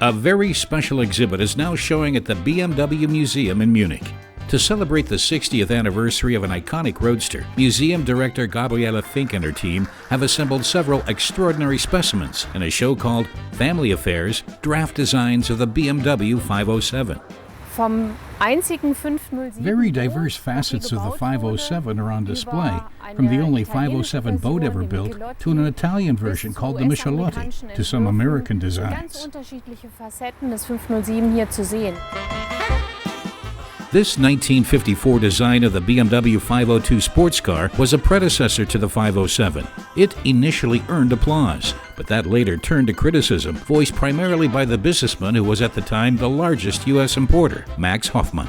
A very special exhibit is now showing at the BMW Museum in Munich. To celebrate the 60th anniversary of an iconic roadster, museum director Gabriele Fink and her team have assembled several extraordinary specimens in a show called Family Affairs: Draft Designs of the BMW 507. Very diverse facets of the 507 are on display, from the only 507 boat ever built to an Italian version called the Michelotti, to some American designs. This 1954 design of the BMW 502 sports car was a predecessor to the 507. It initially earned applause, but that later turned to criticism, voiced primarily by the businessman who was at the time the largest U.S. importer, Max Hoffmann.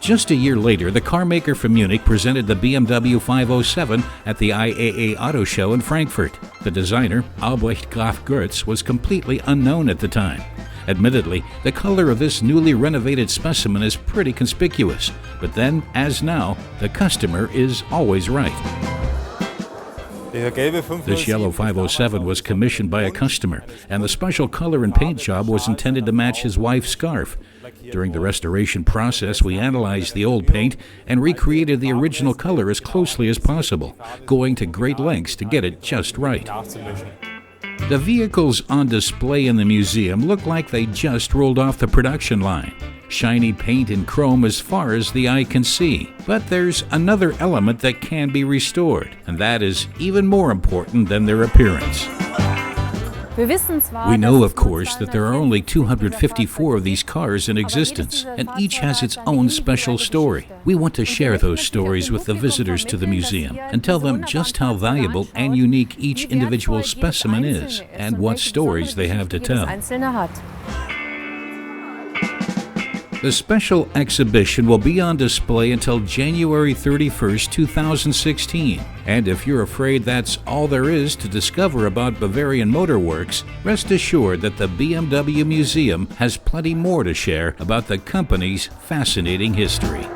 Just a year later, the carmaker from Munich presented the BMW 507 at the IAA Auto Show in Frankfurt. The designer, Albrecht Graf Goertz, was completely unknown at the time. Admittedly, the color of this newly renovated specimen is pretty conspicuous, but then, as now, the customer is always right. This yellow 507 was commissioned by a customer, and the special color and paint job was intended to match his wife's scarf. During the restoration process, we analyzed the old paint and recreated the original color as closely as possible, going to great lengths to get it just right. The vehicles on display in the museum look like they just rolled off the production line. Shiny paint and chrome as far as the eye can see. But there's another element that can be restored, and that is even more important than their appearance. We know, of course, that there are only 254 of these cars in existence, and each has its own special story. We want to share those stories with the visitors to the museum and tell them just how valuable and unique each individual specimen is and what stories they have to tell. The special exhibition will be on display until January 31st, 2016. And if you're afraid that's all there is to discover about Bavarian Motor Works, rest assured that the BMW Museum has plenty more to share about the company's fascinating history.